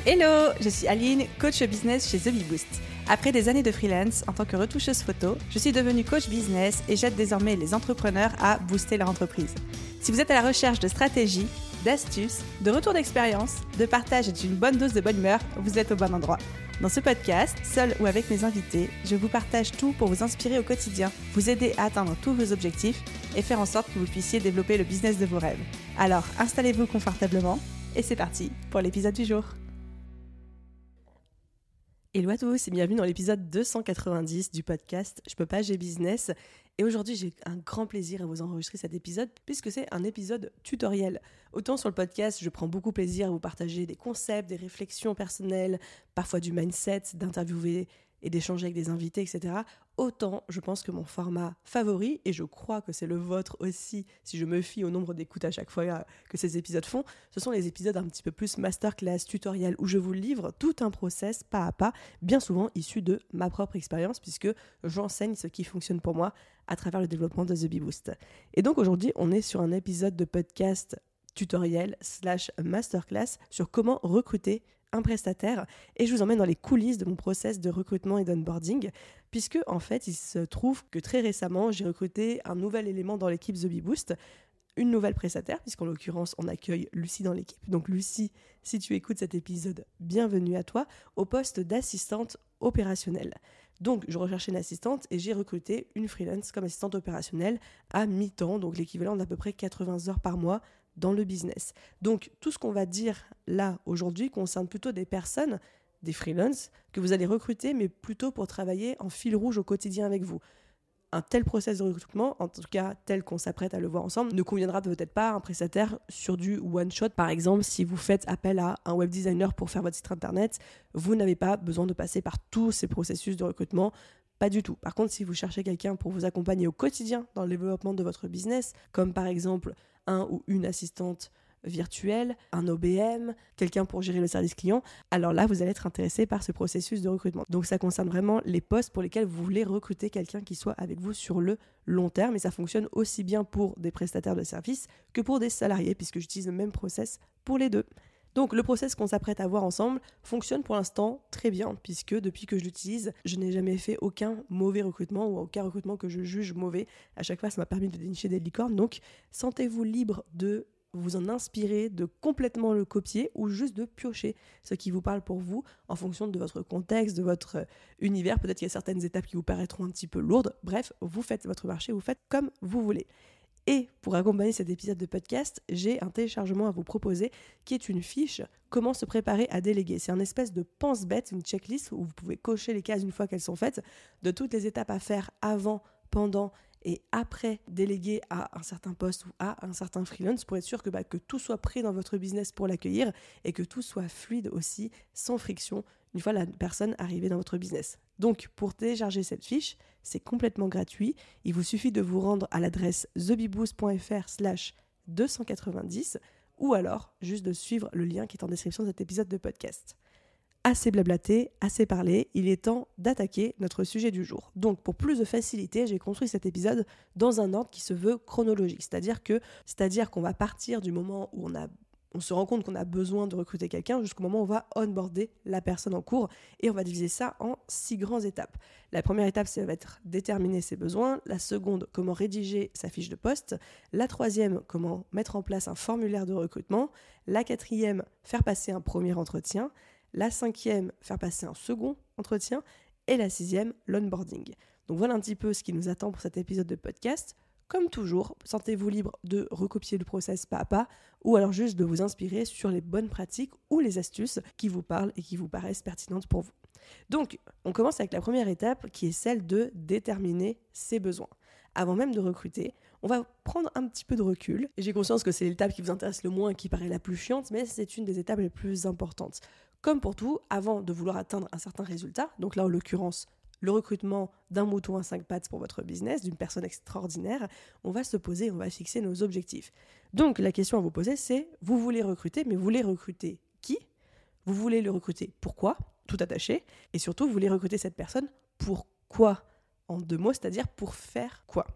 Hello, je suis Aline, coach business chez The Bee Boost. Après des années de freelance en tant que retoucheuse photo, je suis devenue coach business et j'aide désormais les entrepreneurs à booster leur entreprise. Si vous êtes à la recherche de stratégies, d'astuces, de retours d'expérience, de partage et d'une bonne dose de bonne humeur, vous êtes au bon endroit. Dans ce podcast, seul ou avec mes invités, je vous partage tout pour vous inspirer au quotidien, vous aider à atteindre tous vos objectifs et faire en sorte que vous puissiez développer le business de vos rêves. Alors, installez-vous confortablement et c'est parti pour l'épisode du jour. Hello à tous et bienvenue dans l'épisode 290 du podcast Je peux pas, j'ai business. Et aujourd'hui, j'ai un grand plaisir à vous enregistrer cet épisode puisque c'est un épisode tutoriel. Autant sur le podcast, je prends beaucoup plaisir à vous partager des concepts, des réflexions personnelles, parfois du mindset, d'interviewer et d'échanger avec des invités, etc. Autant, je pense que mon format favori, et je crois que c'est le vôtre aussi, si je me fie au nombre d'écoutes à chaque fois que ces épisodes font, ce sont les épisodes un petit peu plus masterclass, tutoriel, où je vous livre tout un process pas à pas, bien souvent issu de ma propre expérience, puisque j'enseigne ce qui fonctionne pour moi à travers le développement de The Bee Boost. Et donc aujourd'hui, on est sur un épisode de podcast tutoriel / masterclass sur comment recruter un prestataire et je vous emmène dans les coulisses de mon process de recrutement et d'onboarding puisque en fait il se trouve que très récemment j'ai recruté un nouvel élément dans l'équipe The Bee Boost, une nouvelle prestataire puisqu'en l'occurrence on accueille Lucie dans l'équipe. Donc Lucie, si tu écoutes cet épisode, bienvenue à toi au poste d'assistante opérationnelle. Donc je recherchais une assistante et j'ai recruté une freelance comme assistante opérationnelle à mi-temps, donc l'équivalent d'à peu près 80 heures par mois dans le business. Donc tout ce qu'on va dire là aujourd'hui concerne plutôt des personnes, des freelances, que vous allez recruter, mais plutôt pour travailler en fil rouge au quotidien avec vous. Un tel process de recrutement, en tout cas tel qu'on s'apprête à le voir ensemble, ne conviendra peut-être pas à un prestataire sur du one-shot. Par exemple, si vous faites appel à un web designer pour faire votre site internet, vous n'avez pas besoin de passer par tous ces processus de recrutement. Pas du tout. Par contre, si vous cherchez quelqu'un pour vous accompagner au quotidien dans le développement de votre business, comme par exemple un ou une assistante virtuelle, un OBM, quelqu'un pour gérer le service client, alors là, vous allez être intéressé par ce processus de recrutement. Donc ça concerne vraiment les postes pour lesquels vous voulez recruter quelqu'un qui soit avec vous sur le long terme, et ça fonctionne aussi bien pour des prestataires de services que pour des salariés, puisque j'utilise le même process pour les deux. Donc le process qu'on s'apprête à voir ensemble fonctionne pour l'instant très bien, puisque depuis que je l'utilise, je n'ai jamais fait aucun mauvais recrutement ou aucun recrutement que je juge mauvais. À chaque fois, ça m'a permis de dénicher des licornes. Donc sentez-vous libre de vous en inspirer, de complètement le copier ou juste de piocher ce qui vous parle pour vous en fonction de votre contexte, de votre univers. Peut-être qu'il y a certaines étapes qui vous paraîtront un petit peu lourdes. Bref, vous faites votre marché, vous faites comme vous voulez. Et pour accompagner cet épisode de podcast, j'ai un téléchargement à vous proposer qui est une fiche « Comment se préparer à déléguer ». C'est un espèce de pense-bête, une checklist où vous pouvez cocher les cases une fois qu'elles sont faites, de toutes les étapes à faire avant, pendant et après déléguer à un certain poste ou à un certain freelance pour être sûr que tout soit prêt dans votre business pour l'accueillir et que tout soit fluide aussi, sans friction, une fois la personne arrivée dans votre business. Donc, pour télécharger cette fiche, c'est complètement gratuit. Il vous suffit de vous rendre à l'adresse thebeeboost.fr/290 ou alors juste de suivre le lien qui est en description de cet épisode de podcast. Assez blablaté, assez parlé, il est temps d'attaquer notre sujet du jour. Donc, pour plus de facilité, j'ai construit cet épisode dans un ordre qui se veut chronologique, c'est-à-dire qu'on va partir du moment où on se rend compte qu'on a besoin de recruter quelqu'un jusqu'au moment où on va onboarder la personne en cours et on va diviser ça en 6 grandes étapes. La première étape, ça va être déterminer ses besoins. La seconde, comment rédiger sa fiche de poste. La troisième, comment mettre en place un formulaire de recrutement. La quatrième, faire passer un premier entretien. La cinquième, faire passer un second entretien. Et la sixième, l'onboarding. Donc voilà un petit peu ce qui nous attend pour cet épisode de podcast. Comme toujours, sentez-vous libre de recopier le process pas à pas ou alors juste de vous inspirer sur les bonnes pratiques ou les astuces qui vous parlent et qui vous paraissent pertinentes pour vous. Donc, on commence avec la première étape qui est celle de déterminer ses besoins. Avant même de recruter, on va prendre un petit peu de recul. Et j'ai conscience que c'est l'étape qui vous intéresse le moins et qui paraît la plus chiante, mais c'est une des étapes les plus importantes. Comme pour tout, avant de vouloir atteindre un certain résultat, donc là en l'occurrence, le recrutement d'un mouton à 5 pattes pour votre business, d'une personne extraordinaire, on va se poser, on va fixer nos objectifs. Donc la question à vous poser, c'est vous voulez recruter, mais vous voulez recruter qui ? Vous voulez le recruter pourquoi ? Tout attaché. Et surtout, vous voulez recruter cette personne pourquoi ? En 2 mots, c'est-à-dire pour faire quoi ?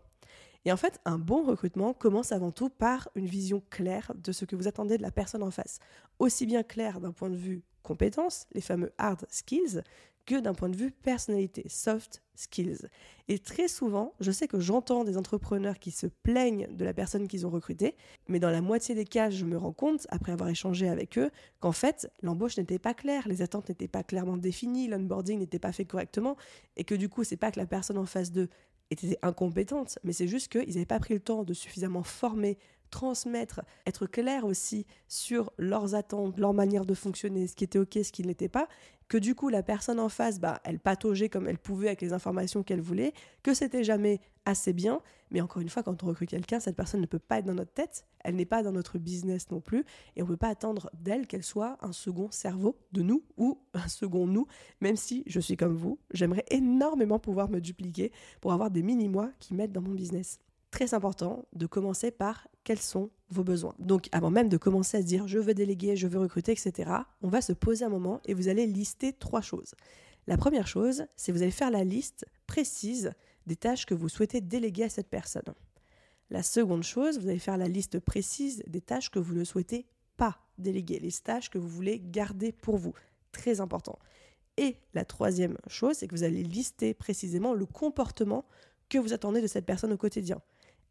Et en fait, un bon recrutement commence avant tout par une vision claire de ce que vous attendez de la personne en face. Aussi bien claire d'un point de vue compétences, les fameux hard skills, que d'un point de vue personnalité, soft skills. Et très souvent, je sais que j'entends des entrepreneurs qui se plaignent de la personne qu'ils ont recrutée, mais dans la moitié des cas, je me rends compte, après avoir échangé avec eux, qu'en fait, l'embauche n'était pas claire, les attentes n'étaient pas clairement définies, l'onboarding n'était pas fait correctement, et que du coup, c'est pas que la personne en face d'eux était incompétente, mais c'est juste qu'ils n'avaient pas pris le temps de suffisamment former, transmettre, être clair aussi sur leurs attentes, leur manière de fonctionner, ce qui était ok, ce qui ne l'était pas, que du coup la personne en face, elle pataugeait comme elle pouvait avec les informations qu'elle voulait, que c'était jamais assez bien, mais encore une fois, quand on recrute quelqu'un, cette personne ne peut pas être dans notre tête, elle n'est pas dans notre business non plus, et on ne peut pas attendre d'elle qu'elle soit un second cerveau de nous ou un second nous, même si je suis comme vous, j'aimerais énormément pouvoir me dupliquer pour avoir des mini-moi qui m'aident dans mon business. Très important de commencer par quels sont vos besoins. Donc avant même de commencer à se dire je veux déléguer, je veux recruter, etc., on va se poser un moment et vous allez lister 3 choses. La première chose, c'est vous allez faire la liste précise des tâches que vous souhaitez déléguer à cette personne. La seconde chose, vous allez faire la liste précise des tâches que vous ne souhaitez pas déléguer, les tâches que vous voulez garder pour vous. Très important. Et la troisième chose, c'est que vous allez lister précisément le comportement que vous attendez de cette personne au quotidien.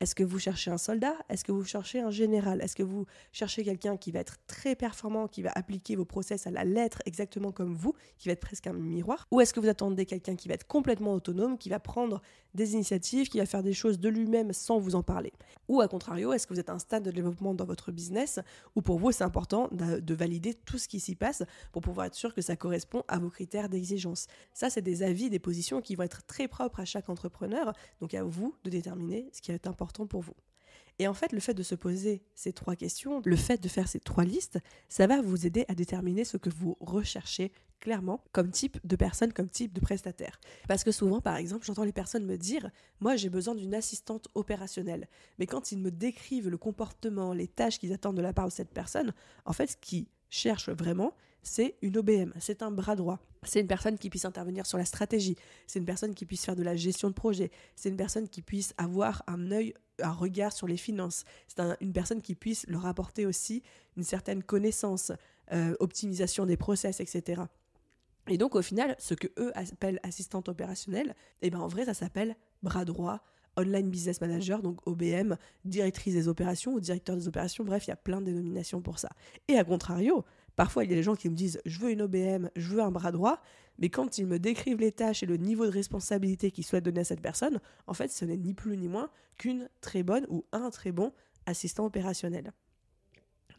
Est-ce que vous cherchez un soldat ? Est-ce que vous cherchez un général ? Est-ce que vous cherchez quelqu'un qui va être très performant, qui va appliquer vos process à la lettre exactement comme vous, qui va être presque un miroir ? Ou est-ce que vous attendez quelqu'un qui va être complètement autonome, qui va prendre des initiatives, qui va faire des choses de lui-même sans vous en parler ? Ou à contrario, est-ce que vous êtes à un stade de développement dans votre business où pour vous c'est important de valider tout ce qui s'y passe pour pouvoir être sûr que ça correspond à vos critères d'exigence ? Ça, c'est des avis, des positions qui vont être très propres à chaque entrepreneur, donc à vous de déterminer ce qui est important pour vous. Et en fait, le fait de se poser ces 3 questions, le fait de faire ces 3 listes, ça va vous aider à déterminer ce que vous recherchez clairement comme type de personne, comme type de prestataire. Parce que souvent, par exemple, j'entends les personnes me dire « Moi, j'ai besoin d'une assistante opérationnelle ». Mais quand ils me décrivent le comportement, les tâches qu'ils attendent de la part de cette personne, en fait, ce qu'ils cherchent vraiment, c'est une OBM, c'est un bras droit. C'est une personne qui puisse intervenir sur la stratégie, c'est une personne qui puisse faire de la gestion de projet, c'est une personne qui puisse avoir un regard sur les finances, c'est une personne qui puisse leur apporter aussi une certaine connaissance, optimisation des process, etc. Et donc au final, ce que eux appellent assistante opérationnelle, en vrai ça s'appelle bras droit, Online Business Manager, donc OBM, directrice des opérations ou directeur des opérations, bref, il y a plein de dénominations pour ça. Et à contrario, parfois il y a des gens qui me disent « je veux une OBM, je veux un bras droit », mais quand ils me décrivent les tâches et le niveau de responsabilité qu'ils souhaitent donner à cette personne, en fait ce n'est ni plus ni moins qu'une très bonne ou un très bon assistant opérationnel.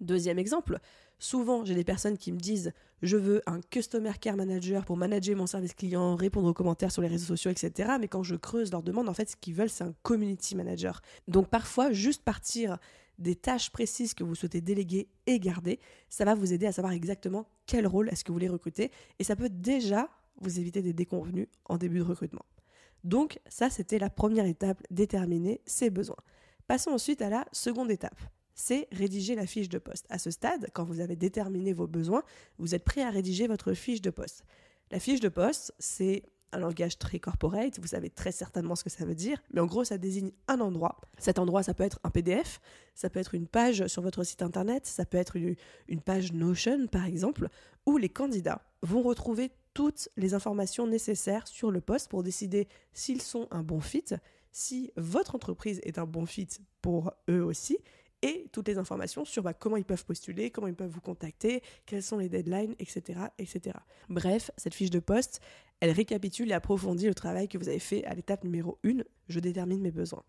Deuxième exemple, souvent j'ai des personnes qui me disent « je veux un Customer Care Manager pour manager mon service client, répondre aux commentaires sur les réseaux sociaux, etc. » Mais quand je creuse leur demande, en fait ce qu'ils veulent c'est un Community Manager. Donc parfois, juste partir des tâches précises que vous souhaitez déléguer et garder, ça va vous aider à savoir exactement quel rôle est-ce que vous voulez recruter et ça peut déjà vous éviter des déconvenus en début de recrutement. Donc ça c'était la première étape, déterminer ses besoins. Passons ensuite à la seconde étape. C'est rédiger la fiche de poste. À ce stade, quand vous avez déterminé vos besoins, vous êtes prêt à rédiger votre fiche de poste. La fiche de poste, c'est un langage très corporate, vous savez très certainement ce que ça veut dire, mais en gros, ça désigne un endroit. Cet endroit, ça peut être un PDF, ça peut être une page sur votre site internet, ça peut être une page Notion, par exemple, où les candidats vont retrouver toutes les informations nécessaires sur le poste pour décider s'ils sont un bon fit, si votre entreprise est un bon fit pour eux aussi, et toutes les informations sur comment ils peuvent postuler, comment ils peuvent vous contacter, quelles sont les deadlines, etc., etc. Bref, cette fiche de poste, elle récapitule et approfondit le travail que vous avez fait à l'étape numéro 1, je détermine mes besoins.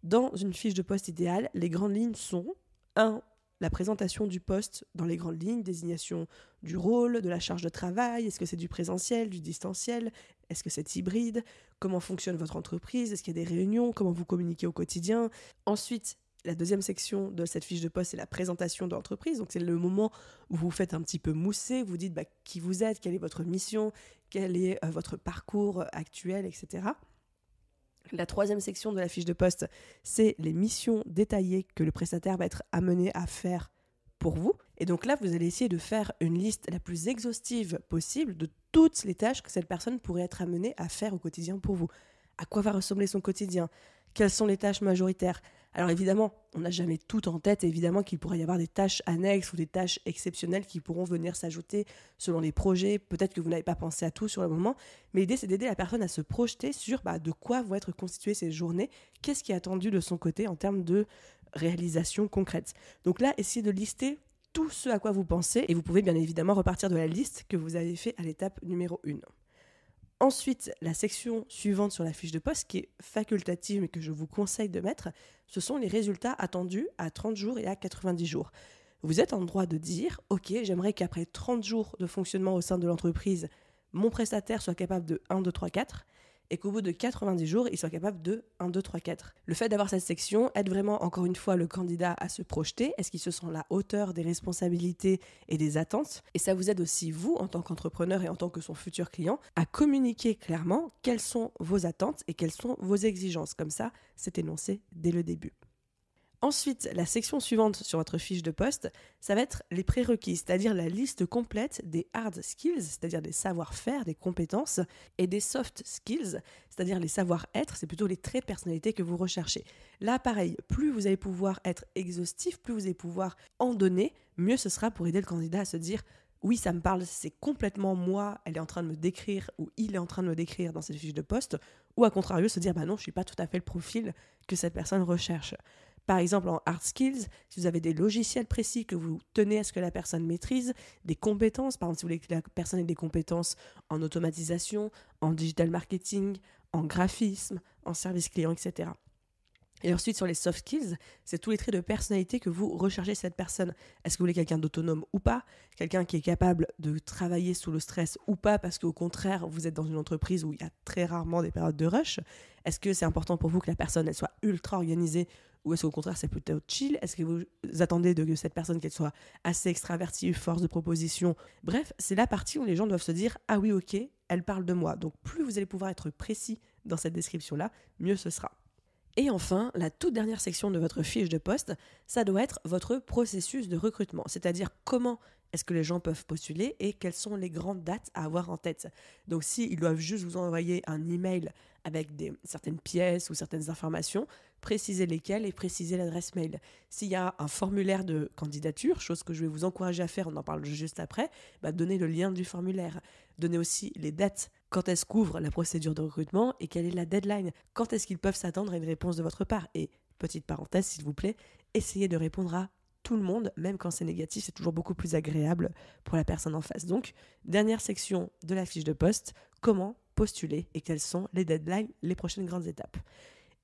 Dans une fiche de poste idéale, les grandes lignes sont 1. La présentation du poste dans les grandes lignes, désignation du rôle, de la charge de travail, est-ce que c'est du présentiel, du distanciel, est-ce que c'est hybride, comment fonctionne votre entreprise, est-ce qu'il y a des réunions, comment vous communiquez au quotidien. Ensuite, la deuxième section de cette fiche de poste, c'est la présentation de l'entreprise. Donc, c'est le moment où vous faites un petit peu mousser, vous dites qui vous êtes, quelle est votre mission, quel est votre parcours actuel, etc. La troisième section de la fiche de poste, c'est les missions détaillées que le prestataire va être amené à faire pour vous. Et donc là, vous allez essayer de faire une liste la plus exhaustive possible de toutes les tâches que cette personne pourrait être amenée à faire au quotidien pour vous. À quoi va ressembler son quotidien ? Quelles sont les tâches majoritaires ? Alors évidemment, on n'a jamais tout en tête, et évidemment qu'il pourrait y avoir des tâches annexes ou des tâches exceptionnelles qui pourront venir s'ajouter selon les projets. Peut-être que vous n'avez pas pensé à tout sur le moment, mais l'idée c'est d'aider la personne à se projeter sur de quoi vont être constituées ces journées, qu'est-ce qui est attendu de son côté en termes de réalisation concrète. Donc là, essayez de lister tout ce à quoi vous pensez, et vous pouvez bien évidemment repartir de la liste que vous avez fait à l'étape numéro 1. Ensuite, la section suivante sur la fiche de poste, qui est facultative mais que je vous conseille de mettre, ce sont les résultats attendus à 30 jours et à 90 jours. Vous êtes en droit de dire « Ok, j'aimerais qu'après 30 jours de fonctionnement au sein de l'entreprise, mon prestataire soit capable de 1, 2, 3, 4 » et qu'au bout de 90 jours, il soit capable de 1, 2, 3, 4. Le fait d'avoir cette section aide vraiment, encore une fois, le candidat à se projeter. Est-ce qu'il se sent à la hauteur des responsabilités et des attentes ? Et ça vous aide aussi, vous, en tant qu'entrepreneur et en tant que son futur client, à communiquer clairement quelles sont vos attentes et quelles sont vos exigences. Comme ça, c'est énoncé dès le début. Ensuite, la section suivante sur votre fiche de poste, ça va être les prérequis, c'est-à-dire la liste complète des hard skills, c'est-à-dire des savoir-faire, des compétences, et des soft skills, c'est-à-dire les savoir-être, c'est plutôt les traits de personnalité que vous recherchez. Là, pareil, plus vous allez pouvoir être exhaustif, plus vous allez pouvoir en donner, mieux ce sera pour aider le candidat à se dire « Oui, ça me parle, c'est complètement moi, elle est en train de me décrire ou il est en train de me décrire dans cette fiche de poste », ou à contrario, se dire « non, je ne suis pas tout à fait le profil que cette personne recherche ». Par exemple, en hard skills, si vous avez des logiciels précis que vous tenez à ce que la personne maîtrise, des compétences, par exemple, si vous voulez que la personne ait des compétences en automatisation, en digital marketing, en graphisme, en service client, etc. Et ensuite, sur les soft skills, c'est tous les traits de personnalité que vous recherchez cette personne. Est-ce que vous voulez quelqu'un d'autonome ou pas ? Quelqu'un qui est capable de travailler sous le stress ou pas, parce qu'au contraire, vous êtes dans une entreprise où il y a très rarement des périodes de rush. Est-ce que c'est important pour vous que la personne elle soit ultra organisée, ou est-ce qu'au contraire, c'est plutôt chill ? Est-ce que vous attendez de cette personne qu'elle soit assez extravertie, force de proposition ? Bref, c'est la partie où les gens doivent se dire « Ah oui, ok, elle parle de moi ». Donc plus vous allez pouvoir être précis dans cette description-là, mieux ce sera. Et enfin, la toute dernière section de votre fiche de poste, ça doit être votre processus de recrutement, c'est-à-dire comment est-ce que les gens peuvent postuler et quelles sont les grandes dates à avoir en tête. Donc s'ils doivent juste vous envoyer un email avec certaines pièces ou certaines informations, précisez lesquelles et précisez l'adresse mail. S'il y a un formulaire de candidature, chose que je vais vous encourager à faire, on en parle juste après, donnez le lien du formulaire. Donnez aussi les dates, quand est-ce qu'ouvre la procédure de recrutement et quelle est la deadline, quand est-ce qu'ils peuvent s'attendre à une réponse de votre part. Et petite parenthèse s'il vous plaît, essayez de répondre à tout le monde, même quand c'est négatif, c'est toujours beaucoup plus agréable pour la personne en face. Donc, dernière section de la fiche de poste, comment postuler et quelles sont les deadlines, les prochaines grandes étapes.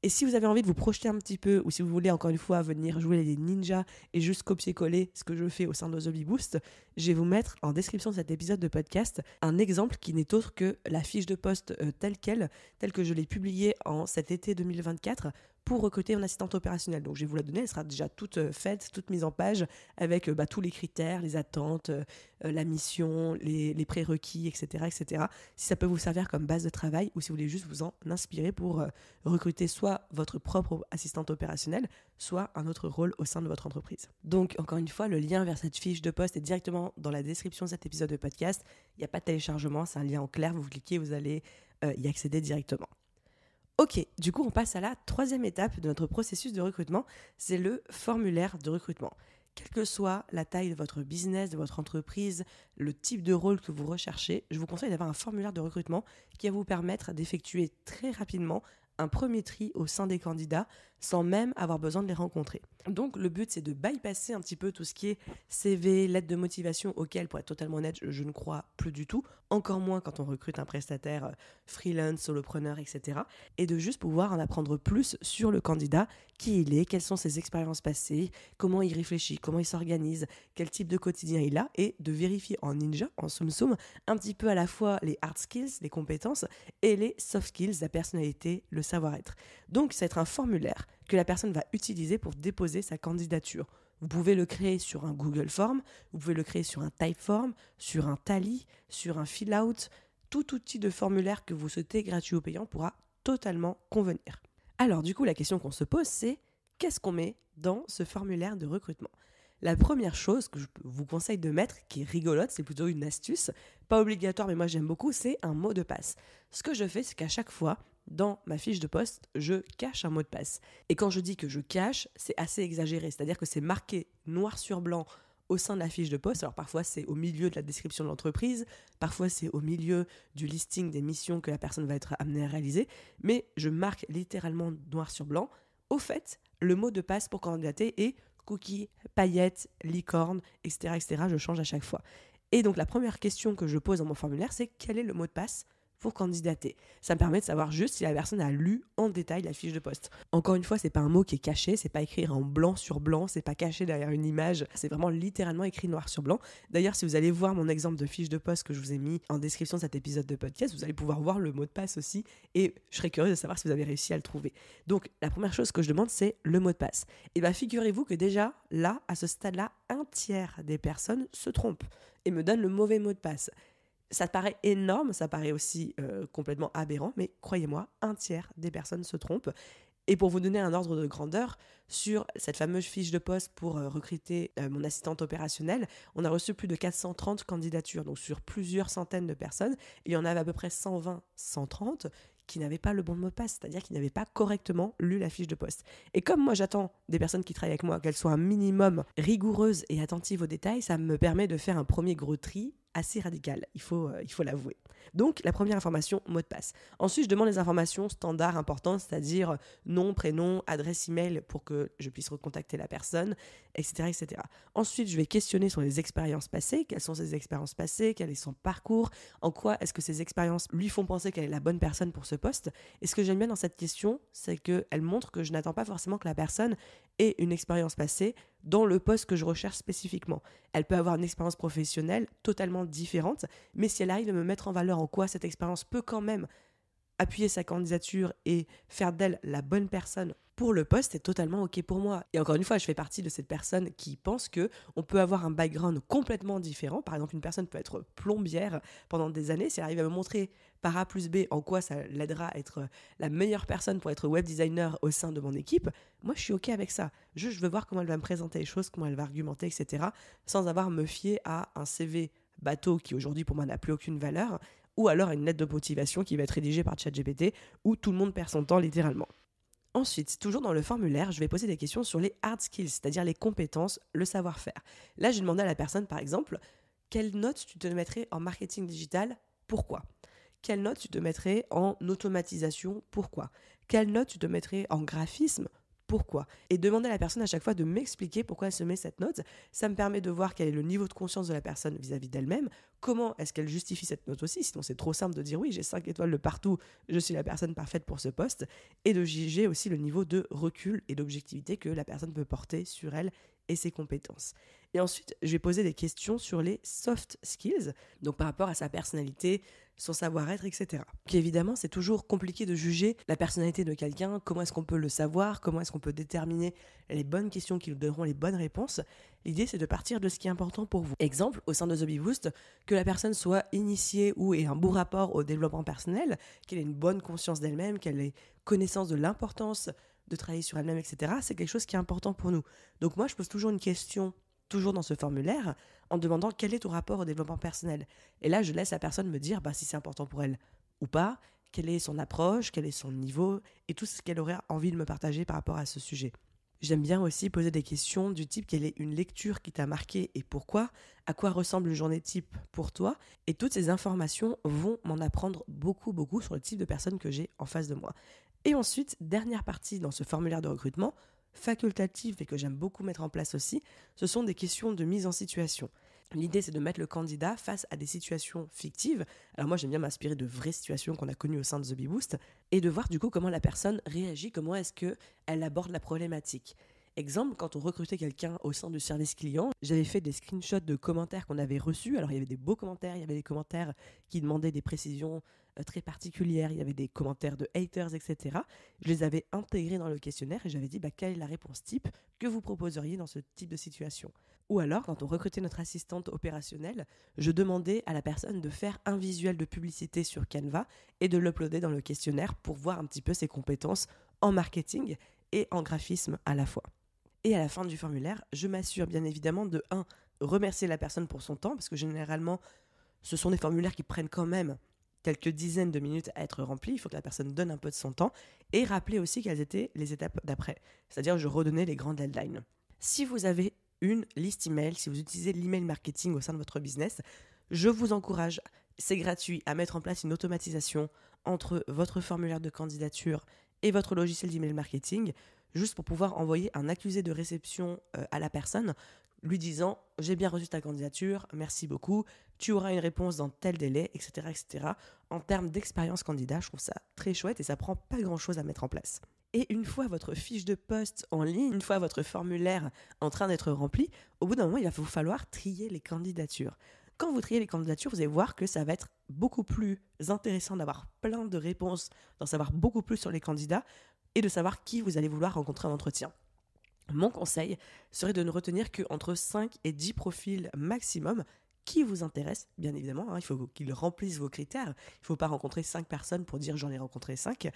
Et si vous avez envie de vous projeter un petit peu, ou si vous voulez encore une fois venir jouer les ninjas et juste copier-coller ce que je fais au sein de The Bee Boost, je vais vous mettre en description de cet épisode de podcast un exemple qui n'est autre que la fiche de poste telle que je l'ai publiée en cet été 2024 pour recruter une assistante opérationnelle. Donc je vais vous la donner, elle sera déjà toute faite, toute mise en page avec tous les critères, les attentes, la mission, les prérequis, etc., etc. Si ça peut vous servir comme base de travail ou si vous voulez juste vous en inspirer pour recruter soit votre propre assistante opérationnelle, soit un autre rôle au sein de votre entreprise. Donc encore une fois, le lien vers cette fiche de poste est directement dans la description de cet épisode de podcast. Il n'y a pas de téléchargement, c'est un lien en clair, vous cliquez, vous allez y accéder directement. Ok, du coup on passe à la troisième étape de notre processus de recrutement, c'est le formulaire de recrutement. Quelle que soit la taille de votre business, de votre entreprise, le type de rôle que vous recherchez, je vous conseille d'avoir un formulaire de recrutement qui va vous permettre d'effectuer très rapidement un premier tri au sein des candidats sans même avoir besoin de les rencontrer. Donc le but c'est de bypasser un petit peu tout ce qui est CV, lettre de motivation auquel, pour être totalement honnête, je ne crois plus du tout, encore moins quand on recrute un prestataire freelance, solopreneur, etc. Et de juste pouvoir en apprendre plus sur le candidat, qui il est, quelles sont ses expériences passées, comment il réfléchit, comment il s'organise, quel type de quotidien il a, et de vérifier en ninja, en soum un petit peu à la fois les hard skills, les compétences, et les soft skills, la personnalité, le savoir-être. Donc ça va être un formulaire que la personne va utiliser pour déposer sa candidature. Vous pouvez le créer sur un Google Form, vous pouvez le créer sur un Typeform, sur un Tally, sur un Fill-Out. Tout outil de formulaire que vous souhaitez, gratuit ou payant, pourra totalement convenir. Alors du coup, la question qu'on se pose, c'est qu'est-ce qu'on met dans ce formulaire de recrutement ? La première chose que je vous conseille de mettre, qui est rigolote, c'est plutôt une astuce, pas obligatoire mais moi j'aime beaucoup, c'est un mot de passe. Ce que je fais, c'est qu'à chaque fois, dans ma fiche de poste, je cache un mot de passe. Et quand je dis que je cache, c'est assez exagéré, c'est-à-dire que c'est marqué noir sur blanc au sein de la fiche de poste. Alors parfois c'est au milieu de la description de l'entreprise, parfois c'est au milieu du listing des missions que la personne va être amenée à réaliser, mais je marque littéralement noir sur blanc. Au fait, le mot de passe pour candidater est cookie, paillettes, licorne, etc., etc. Je change à chaque fois. Et donc la première question que je pose dans mon formulaire, c'est quel est le mot de passe pour candidater. Ça me permet de savoir juste si la personne a lu en détail la fiche de poste. Encore une fois, c'est pas un mot qui est caché, c'est pas écrit en blanc sur blanc, c'est pas caché derrière une image, c'est vraiment littéralement écrit noir sur blanc. D'ailleurs, si vous allez voir mon exemple de fiche de poste que je vous ai mis en description de cet épisode de podcast, vous allez pouvoir voir le mot de passe aussi et je serais curieuse de savoir si vous avez réussi à le trouver. Donc, la première chose que je demande, c'est le mot de passe. Et bien, figurez-vous que déjà, là, à ce stade-là, 1/3 des personnes se trompent et me donnent le mauvais mot de passe. Ça paraît énorme, ça paraît aussi complètement aberrant, mais croyez-moi, 1/3 des personnes se trompent. Et pour vous donner un ordre de grandeur, sur cette fameuse fiche de poste pour recruter mon assistante opérationnelle, on a reçu plus de 430 candidatures, donc sur plusieurs centaines de personnes. Il y en avait à peu près 120, 130 qui n'avaient pas le bon mot de passe, c'est-à-dire qui n'avaient pas correctement lu la fiche de poste. Et comme moi j'attends des personnes qui travaillent avec moi qu'elles soient un minimum rigoureuses et attentives aux détails, ça me permet de faire un premier gros tri assez radical, il faut l'avouer. Donc, la première information, mot de passe. Ensuite, je demande les informations standards importantes, c'est-à-dire nom, prénom, adresse email pour que je puisse recontacter la personne, etc., etc. Ensuite, je vais questionner sur les expériences passées. Quelles sont ses expériences passées? Quel est son parcours? En quoi est-ce que ces expériences lui font penser qu'elle est la bonne personne pour ce poste? Et ce que j'aime bien dans cette question, c'est qu'elle montre que je n'attends pas forcément que la personne ait une expérience passée dans le poste que je recherche spécifiquement. Elle peut avoir une expérience professionnelle totalement différente, mais si elle arrive à me mettre en valeur en quoi cette expérience peut quand même appuyer sa candidature et faire d'elle la bonne personne pour le poste, c'est totalement ok pour moi. Et encore une fois, je fais partie de cette personne qui pense que on peut avoir un background complètement différent. Par exemple, une personne peut être plombière pendant des années. Si elle arrive à me montrer par A plus B en quoi ça l'aidera à être la meilleure personne pour être web designer au sein de mon équipe, moi je suis ok avec ça. Je veux voir comment elle va me présenter les choses, comment elle va argumenter, etc. sans avoir à me fier à un CV bateau qui aujourd'hui pour moi n'a plus aucune valeur, ou alors une lettre de motivation qui va être rédigée par ChatGPT où tout le monde perd son temps littéralement. Ensuite, toujours dans le formulaire, je vais poser des questions sur les hard skills, c'est-à-dire les compétences, le savoir-faire. Là, j'ai demandé à la personne, par exemple, quelle note tu te mettrais en marketing digital, pourquoi? Quelle note tu te mettrais en automatisation, pourquoi? Quelle note tu te mettrais en graphisme, pourquoi? Et demander à la personne à chaque fois de m'expliquer pourquoi elle se met cette note, ça me permet de voir quel est le niveau de conscience de la personne vis-à-vis d'elle-même, comment est-ce qu'elle justifie cette note aussi, sinon c'est trop simple de dire oui, j'ai 5 étoiles de partout, je suis la personne parfaite pour ce poste, et de juger aussi le niveau de recul et d'objectivité que la personne peut porter sur elle et ses compétences. Et ensuite, je vais poser des questions sur les soft skills, donc par rapport à sa personnalité, son savoir-être, etc. Donc évidemment, c'est toujours compliqué de juger la personnalité de quelqu'un, comment est-ce qu'on peut le savoir, comment est-ce qu'on peut déterminer les bonnes questions qui lui donneront les bonnes réponses. L'idée, c'est de partir de ce qui est important pour vous. Exemple, au sein de The Bee Boost, que la personne soit initiée ou ait un bon rapport au développement personnel, qu'elle ait une bonne conscience d'elle-même, qu'elle ait connaissance de l'importance de travailler sur elle-même, etc. C'est quelque chose qui est important pour nous. Donc moi, je pose toujours une question, toujours dans ce formulaire, en demandant quel est ton rapport au développement personnel. Et là, je laisse la personne me dire si c'est important pour elle ou pas, quelle est son approche, quel est son niveau, et tout ce qu'elle aurait envie de me partager par rapport à ce sujet. J'aime bien aussi poser des questions du type quelle est une lecture qui t'a marqué et pourquoi, à quoi ressemble une journée type pour toi, et toutes ces informations vont m'en apprendre beaucoup sur le type de personne que j'ai en face de moi. Et ensuite, dernière partie dans ce formulaire de recrutement, facultative et que j'aime beaucoup mettre en place aussi, ce sont des questions de mise en situation. L'idée, c'est de mettre le candidat face à des situations fictives. Alors moi, j'aime bien m'inspirer de vraies situations qu'on a connues au sein de The Bee Boost et de voir du coup comment la personne réagit, comment est-ce qu'elle aborde la problématique. Exemple, quand on recrutait quelqu'un au sein du service client, j'avais fait des screenshots de commentaires qu'on avait reçus. Alors il y avait des beaux commentaires, il y avait des commentaires qui demandaient des précisions très particulières, il y avait des commentaires de haters, etc. Je les avais intégrés dans le questionnaire et j'avais dit quelle est la réponse type que vous proposeriez dans ce type de situation. Ou alors, quand on recrutait notre assistante opérationnelle, je demandais à la personne de faire un visuel de publicité sur Canva et de l'uploader dans le questionnaire pour voir un petit peu ses compétences en marketing et en graphisme à la fois. Et à la fin du formulaire, je m'assure bien évidemment de remercier la personne pour son temps, parce que généralement, ce sont des formulaires qui prennent quand même quelques dizaines de minutes à être rempli. Il faut que la personne donne un peu de son temps et rappeler aussi quelles étaient les étapes d'après. C'est-à-dire, je redonnais les grandes deadlines. Si vous avez une liste email, si vous utilisez l'email marketing au sein de votre business, je vous encourage, c'est gratuit, à mettre en place une automatisation entre votre formulaire de candidature et votre logiciel d'email marketing, juste pour pouvoir envoyer un accusé de réception à la personne, lui disant « J'ai bien reçu ta candidature, merci beaucoup, tu auras une réponse dans tel délai, etc. etc. » En termes d'expérience candidat, je trouve ça très chouette et ça prend pas grand-chose à mettre en place. Et une fois votre fiche de poste en ligne, une fois votre formulaire en train d'être rempli, au bout d'un moment, il va vous falloir trier les candidatures. Quand vous triez les candidatures, vous allez voir que ça va être beaucoup plus intéressant d'avoir plein de réponses, d'en savoir beaucoup plus sur les candidats et de savoir qui vous allez vouloir rencontrer en entretien. Mon conseil serait de ne retenir qu'entre 5 et 10 profils maximum qui vous intéressent, bien évidemment. Il faut qu'ils remplissent vos critères. Il ne faut pas rencontrer 5 personnes pour dire j'en ai rencontré 5.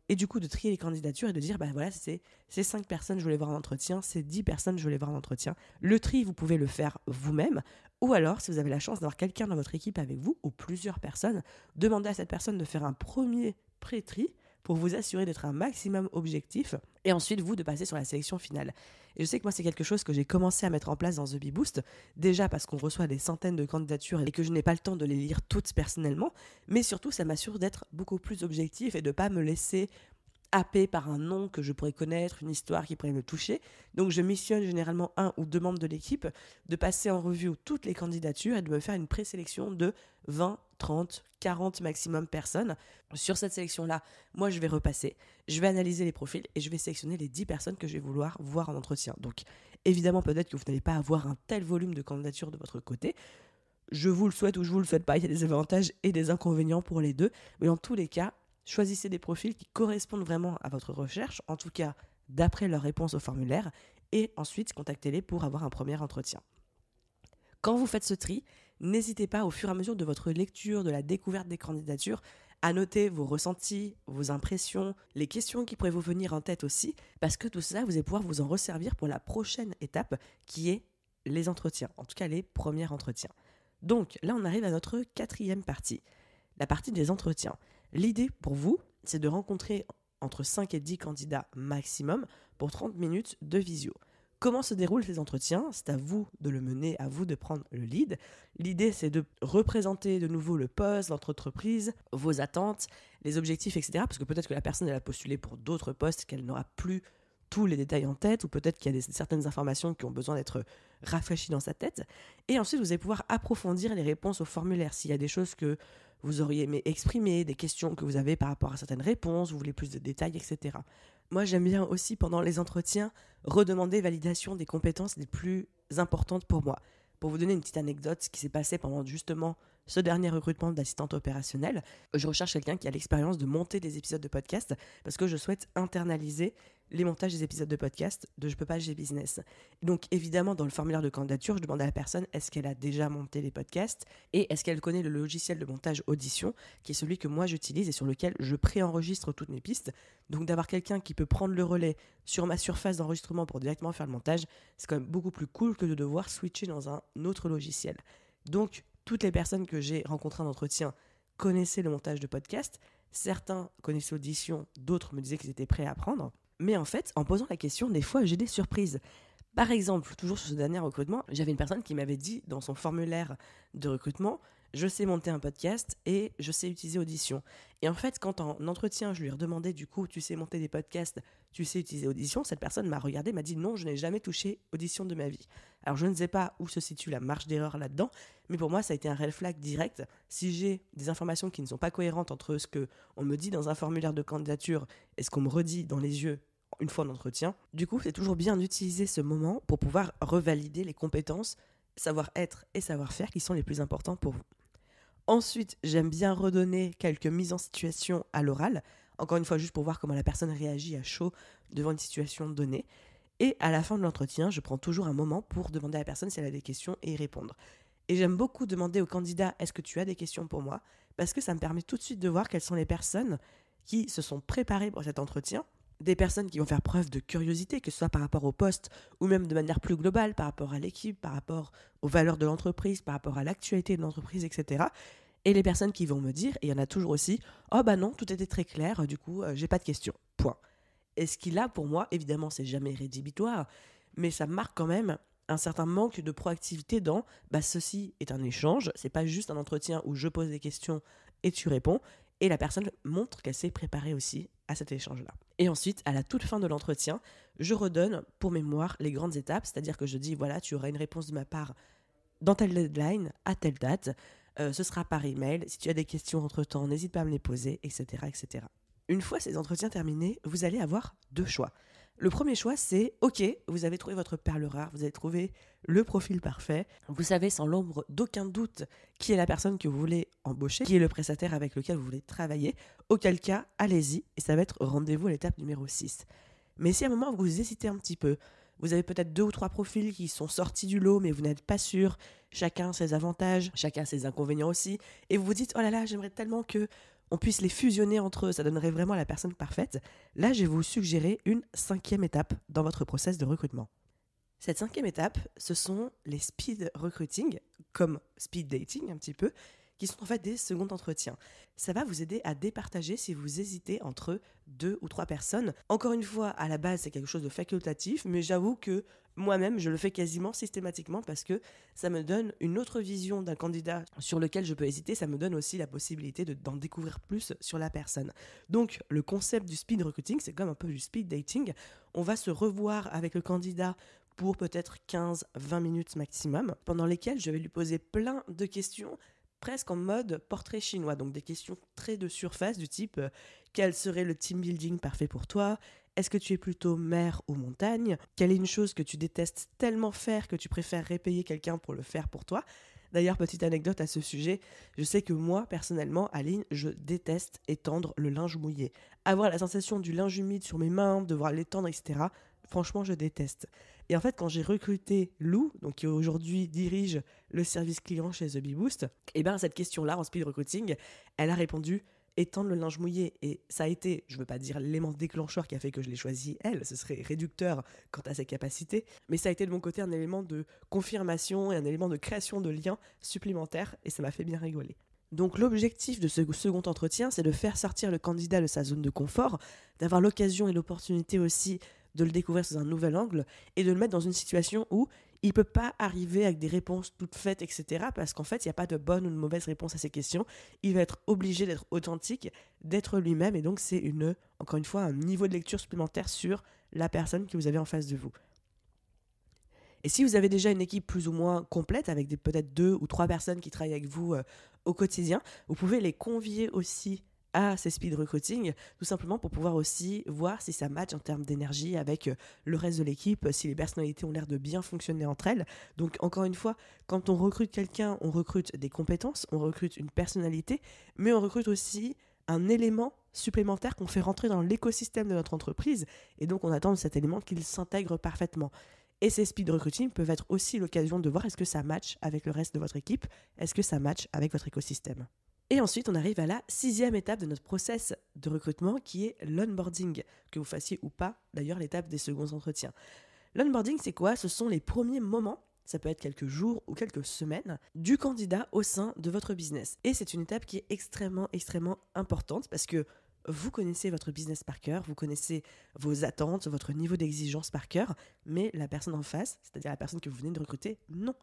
Et du coup, de trier les candidatures et de dire, voilà, c'est ces 5 personnes, je voulais voir en entretien, ces 10 personnes, je voulais voir en entretien. Le tri, vous pouvez le faire vous-même. Ou alors, si vous avez la chance d'avoir quelqu'un dans votre équipe avec vous, ou plusieurs personnes, demandez à cette personne de faire un premier pré-tri pour vous assurer d'être un maximum objectif, et ensuite, vous, de passer sur la sélection finale. Et je sais que moi, c'est quelque chose que j'ai commencé à mettre en place dans The Bee Boost, déjà parce qu'on reçoit des centaines de candidatures et que je n'ai pas le temps de les lire toutes personnellement, mais surtout, ça m'assure d'être beaucoup plus objectif et de ne pas me laisser happé par un nom que je pourrais connaître, une histoire qui pourrait me toucher. Donc je missionne généralement 1 ou 2 membres de l'équipe de passer en revue toutes les candidatures et de me faire une présélection de 20, 30, 40 maximum personnes. Sur cette sélection-là, moi je vais repasser, je vais analyser les profils et je vais sélectionner les 10 personnes que je vais vouloir voir en entretien. Donc évidemment, peut-être que vous n'allez pas avoir un tel volume de candidatures de votre côté. Je vous le souhaite ou je vous le souhaite pas, il y a des avantages et des inconvénients pour les deux. Mais dans tous les cas, choisissez des profils qui correspondent vraiment à votre recherche, en tout cas d'après leur réponse au formulaire, et ensuite contactez-les pour avoir un premier entretien. Quand vous faites ce tri, n'hésitez pas au fur et à mesure de votre lecture, de la découverte des candidatures, à noter vos ressentis, vos impressions, les questions qui pourraient vous venir en tête aussi, parce que tout ça, vous allez pouvoir vous en resservir pour la prochaine étape qui est les entretiens, en tout cas les premiers entretiens. Donc là, on arrive à notre 4e partie, la partie des entretiens. L'idée pour vous, c'est de rencontrer entre 5 et 10 candidats maximum pour 30 minutes de visio. Comment se déroulent ces entretiens ? C'est à vous de le mener, à vous de prendre le lead. L'idée, c'est de représenter de nouveau le poste, votre entreprise, vos attentes, les objectifs, etc. Parce que peut-être que la personne elle a postulé pour d'autres postes, qu'elle n'aura plus tous les détails en tête, ou peut-être qu'il y a certaines informations qui ont besoin d'être rafraîchies dans sa tête. Et ensuite, vous allez pouvoir approfondir les réponses au formulaire. S'il y a des choses que vous auriez aimé exprimer, des questions que vous avez par rapport à certaines réponses, vous voulez plus de détails, etc. Moi, j'aime bien aussi, pendant les entretiens, redemander validation des compétences les plus importantes pour moi. Pour vous donner une petite anecdote, ce qui s'est passé pendant justement ce dernier recrutement d'assistante opérationnelle, je recherche quelqu'un qui a l'expérience de monter des épisodes de podcast parce que je souhaite internaliser les montages des épisodes de podcast de Je peux pas, j'ai business. Donc évidemment, dans le formulaire de candidature, je demande à la personne est-ce qu'elle a déjà monté les podcasts et est-ce qu'elle connaît le logiciel de montage Audition, qui est celui que moi j'utilise et sur lequel je préenregistre toutes mes pistes. Donc d'avoir quelqu'un qui peut prendre le relais sur ma surface d'enregistrement pour directement faire le montage, c'est quand même beaucoup plus cool que de devoir switcher dans un autre logiciel. Donc toutes les personnes que j'ai rencontrées en entretien connaissaient le montage de podcast. Certains connaissaient Audition, d'autres me disaient qu'ils étaient prêts à apprendre. Mais en fait, en posant la question, des fois, j'ai des surprises. Par exemple, toujours sur ce dernier recrutement, j'avais une personne qui m'avait dit dans son formulaire de recrutement « Je sais monter un podcast et je sais utiliser Audition ». Et en fait, quand en entretien, je lui ai redemandé du coup « Tu sais monter des podcasts, tu sais utiliser Audition », cette personne m'a regardé, m'a dit « Non, je n'ai jamais touché Audition de ma vie ». Alors, je ne sais pas où se situe la marge d'erreur là-dedans, mais pour moi, ça a été un red flag direct. Si j'ai des informations qui ne sont pas cohérentes entre ce qu'on me dit dans un formulaire de candidature et ce qu'on me redit dans les yeux une fois en entretien, du coup, c'est toujours bien d'utiliser ce moment pour pouvoir revalider les compétences, savoir-être et savoir-faire qui sont les plus importants pour vous. Ensuite, j'aime bien redonner quelques mises en situation à l'oral, encore une fois, juste pour voir comment la personne réagit à chaud devant une situation donnée. Et à la fin de l'entretien, je prends toujours un moment pour demander à la personne si elle a des questions et y répondre. Et j'aime beaucoup demander au candidat « Est-ce que tu as des questions pour moi ?» parce que ça me permet tout de suite de voir quelles sont les personnes qui se sont préparées pour cet entretien, des personnes qui vont faire preuve de curiosité, que ce soit par rapport au poste ou même de manière plus globale, par rapport à l'équipe, par rapport aux valeurs de l'entreprise, par rapport à l'actualité de l'entreprise, etc. Et les personnes qui vont me dire, et il y en a toujours aussi, « Oh bah non, tout était très clair, du coup, j'ai pas de questions. » Point. Et ce qui là, pour moi, évidemment, c'est jamais rédhibitoire, mais ça marque quand même un certain manque de proactivité dans ceci est un échange, c'est pas juste un entretien où je pose des questions et tu réponds, et la personne montre qu'elle s'est préparée aussi à cet échange-là. Et ensuite, à la toute fin de l'entretien, je redonne pour mémoire les grandes étapes, c'est-à-dire que je dis voilà, tu auras une réponse de ma part dans telle deadline, à telle date, ce sera par email, si tu as des questions entre-temps, n'hésite pas à me les poser, etc., etc. Une fois ces entretiens terminés, vous allez avoir 2 choix. Le premier choix, c'est ok, vous avez trouvé votre perle rare, vous avez trouvé le profil parfait, vous savez sans l'ombre d'aucun doute qui est la personne que vous voulez embaucher, qui est le prestataire avec lequel vous voulez travailler, auquel cas, allez-y, et ça va être rendez-vous à l'étape numéro 6. Mais si à un moment vous hésitez un petit peu, vous avez peut-être 2 ou 3 profils qui sont sortis du lot, mais vous n'êtes pas sûr, chacun ses avantages, chacun ses inconvénients aussi, et vous vous dites oh là là, j'aimerais tellement que on puisse les fusionner entre eux, ça donnerait vraiment la personne parfaite. Là, je vais vous suggérer une 5e étape dans votre process de recrutement. Cette 5e étape, ce sont les speed recruiting, comme speed dating un petit peu, qui sont en fait des seconds entretiens. Ça va vous aider à départager si vous hésitez entre 2 ou 3 personnes. Encore une fois, à la base, c'est quelque chose de facultatif, mais j'avoue que moi-même, je le fais quasiment systématiquement parce que ça me donne une autre vision d'un candidat sur lequel je peux hésiter. Ça me donne aussi la possibilité d'en découvrir plus sur la personne. Donc, le concept du speed recruiting, c'est comme un peu du speed dating. On va se revoir avec le candidat pour peut-être 15-20 minutes maximum, pendant lesquelles je vais lui poser plein de questions presque en mode portrait chinois, donc des questions très de surface du type quel serait le team building parfait pour toi ? Est-ce que tu es plutôt mer ou montagne ? Quelle est une chose que tu détestes tellement faire que tu préférerais payer quelqu'un pour le faire pour toi ? D'ailleurs, petite anecdote à ce sujet, je sais que moi, personnellement, Aline, je déteste étendre le linge mouillé. Avoir la sensation du linge humide sur mes mains, devoir l'étendre, etc., franchement, je déteste. Et en fait, quand j'ai recruté Lou, donc qui aujourd'hui dirige le service client chez The Bee Boost, et bien cette question-là en speed recruiting, elle a répondu étendre le linge mouillé. Et ça a été, je ne veux pas dire l'élément déclencheur qui a fait que je l'ai choisi elle, ce serait réducteur quant à ses capacités, mais ça a été de mon côté un élément de confirmation et un élément de création de liens supplémentaires et ça m'a fait bien rigoler. Donc l'objectif de ce second entretien, c'est de faire sortir le candidat de sa zone de confort, d'avoir l'occasion et l'opportunité aussi de le découvrir sous un nouvel angle et de le mettre dans une situation où il ne peut pas arriver avec des réponses toutes faites, etc. Parce qu'en fait, il n'y a pas de bonne ou de mauvaise réponse à ces questions. Il va être obligé d'être authentique, d'être lui-même. Et donc, c'est encore une fois, un niveau de lecture supplémentaire sur la personne que vous avez en face de vous. Et si vous avez déjà une équipe plus ou moins complète, avec peut-être 2 ou 3 personnes qui travaillent avec vous au quotidien, vous pouvez les convier aussi à ces speed recruiting, tout simplement pour pouvoir aussi voir si ça match en termes d'énergie avec le reste de l'équipe, si les personnalités ont l'air de bien fonctionner entre elles. Donc encore une fois, quand on recrute quelqu'un, on recrute des compétences, on recrute une personnalité, mais on recrute aussi un élément supplémentaire qu'on fait rentrer dans l'écosystème de notre entreprise, et donc on attend de cet élément qu'il s'intègre parfaitement. Et ces speed recruiting peuvent être aussi l'occasion de voir est-ce que ça match avec le reste de votre équipe, est-ce que ça match avec votre écosystème. Et ensuite, on arrive à la 6e étape de notre process de recrutement qui est l'onboarding, que vous fassiez ou pas, d'ailleurs l'étape des seconds entretiens. L'onboarding, c'est quoi ? Ce sont les premiers moments, ça peut être quelques jours ou quelques semaines, du candidat au sein de votre business. Et c'est une étape qui est extrêmement, extrêmement importante parce que vous connaissez votre business par cœur, vous connaissez vos attentes, votre niveau d'exigence par cœur, mais la personne en face, c'est-à-dire la personne que vous venez de recruter, non.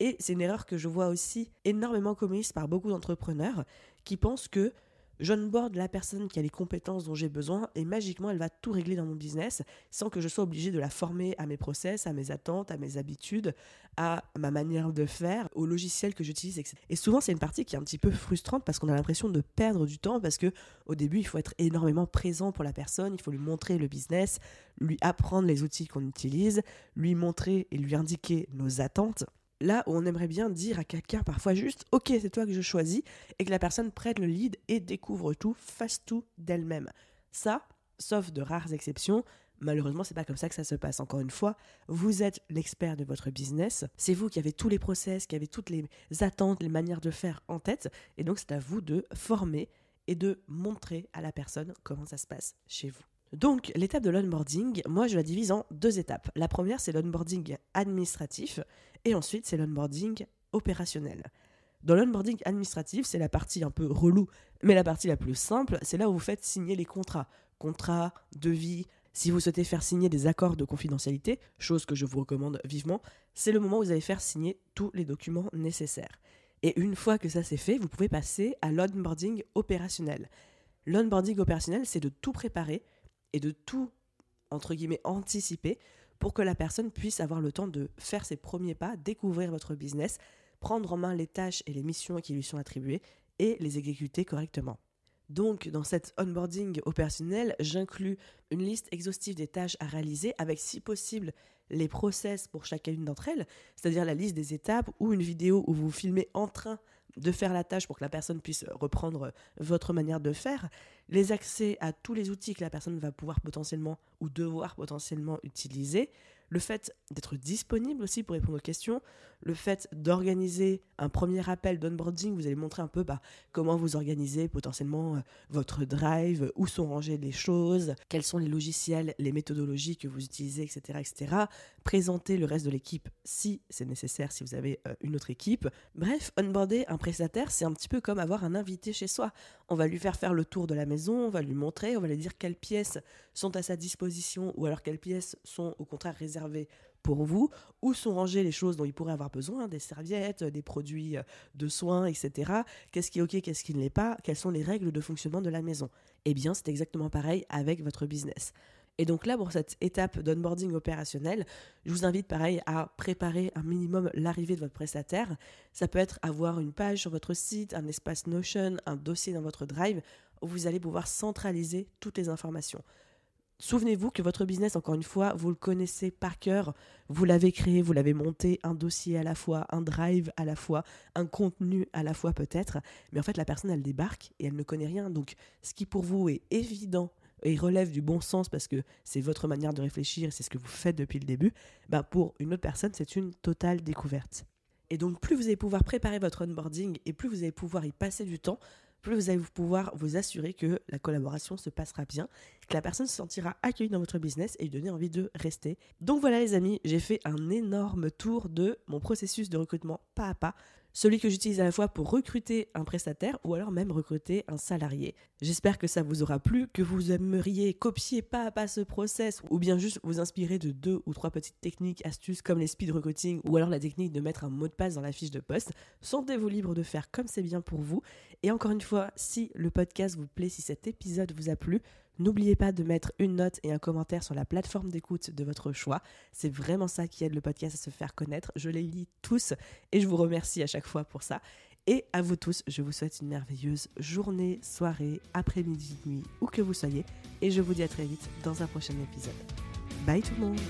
Et c'est une erreur que je vois aussi énormément commise par beaucoup d'entrepreneurs qui pensent que j'onboard la personne qui a les compétences dont j'ai besoin et magiquement elle va tout régler dans mon business sans que je sois obligé de la former à mes process, à mes attentes, à mes habitudes, à ma manière de faire, au logiciel que j'utilise, etc. Et souvent c'est une partie qui est un petit peu frustrante parce qu'on a l'impression de perdre du temps parce qu'au début il faut être énormément présent pour la personne, il faut lui montrer le business, lui apprendre les outils qu'on utilise, lui montrer et lui indiquer nos attentes. Là où on aimerait bien dire à quelqu'un parfois juste « Ok, c'est toi que je choisis » et que la personne prenne le lead et découvre tout, fasse tout d'elle-même. Ça, sauf de rares exceptions, malheureusement, c'est pas comme ça que ça se passe. Encore une fois, vous êtes l'expert de votre business, c'est vous qui avez tous les process, qui avez toutes les attentes, les manières de faire en tête et donc c'est à vous de former et de montrer à la personne comment ça se passe chez vous. Donc, l'étape de l'onboarding, moi je la divise en 2 étapes. La première, c'est l'onboarding administratif et ensuite, c'est l'onboarding opérationnel. Dans l'onboarding administratif, c'est la partie un peu relou, mais la partie la plus simple, c'est là où vous faites signer les contrats. Contrats, devis. Si vous souhaitez faire signer des accords de confidentialité, chose que je vous recommande vivement, c'est le moment où vous allez faire signer tous les documents nécessaires. Et une fois que ça c'est fait, vous pouvez passer à l'onboarding opérationnel. L'onboarding opérationnel, c'est de tout préparer et de tout, entre guillemets, anticiper pour que la personne puisse avoir le temps de faire ses premiers pas, découvrir votre business, prendre en main les tâches et les missions qui lui sont attribuées et les exécuter correctement. Donc, dans cet onboarding opérationnel, j'inclus une liste exhaustive des tâches à réaliser avec, si possible, les process pour chacune d'entre elles, c'est-à-dire la liste des étapes ou une vidéo où vous vous filmez en train de faire la tâche pour que la personne puisse reprendre votre manière de faire, les accès à tous les outils que la personne va pouvoir potentiellement ou devoir potentiellement utiliser, le fait d'être disponible aussi pour répondre aux questions, le fait d'organiser un premier appel d'onboarding, vous allez montrer un peu comment vous organisez potentiellement votre drive, où sont rangées les choses, quels sont les logiciels, les méthodologies que vous utilisez, etc., etc. Présenter le reste de l'équipe si c'est nécessaire, si vous avez une autre équipe. Bref, onboarder un prestataire, c'est un petit peu comme avoir un invité chez soi. On va lui faire le tour de la maison, on va lui montrer, on va lui dire quelles pièces sont à sa disposition ou alors quelles pièces sont au contraire réservées pour vous, où sont rangées les choses dont il pourrait avoir besoin, des serviettes, des produits de soins, etc. Qu'est-ce qui est OK, qu'est-ce qui ne l'est pas, quelles sont les règles de fonctionnement de la maison. Eh bien, c'est exactement pareil avec votre business. Et donc là, pour cette étape d'onboarding opérationnel, je vous invite pareil à préparer un minimum l'arrivée de votre prestataire. Ça peut être avoir une page sur votre site, un espace Notion, un dossier dans votre Drive, où vous allez pouvoir centraliser toutes les informations. Souvenez-vous que votre business, encore une fois, vous le connaissez par cœur, vous l'avez créé, vous l'avez monté, un dossier à la fois, un drive à la fois, un contenu à la fois peut-être, mais en fait la personne elle débarque et elle ne connaît rien, donc ce qui pour vous est évident et relève du bon sens parce que c'est votre manière de réfléchir et c'est ce que vous faites depuis le début, pour une autre personne c'est une totale découverte. Et donc plus vous allez pouvoir préparer votre onboarding et plus vous allez pouvoir y passer du temps, plus vous allez pouvoir vous assurer que la collaboration se passera bien, que la personne se sentira accueillie dans votre business et lui donner envie de rester. Donc voilà les amis, j'ai fait un énorme tour de mon processus de recrutement pas à pas, celui que j'utilise à la fois pour recruter un prestataire ou alors même recruter un salarié. J'espère que ça vous aura plu, que vous aimeriez copier pas à pas ce process ou bien juste vous inspirer de 2 ou 3 petites techniques, astuces comme les speed recruiting ou alors la technique de mettre un mot de passe dans la fiche de poste. Sentez-vous libre de faire comme c'est bien pour vous. Et encore une fois, si le podcast vous plaît, si cet épisode vous a plu, n'oubliez pas de mettre une note et un commentaire sur la plateforme d'écoute de votre choix. C'est vraiment ça qui aide le podcast à se faire connaître. Je les lis tous et je vous remercie à chaque fois pour ça. Et à vous tous, je vous souhaite une merveilleuse journée, soirée, après-midi, nuit, où que vous soyez. Et je vous dis à très vite dans un prochain épisode. Bye tout le monde!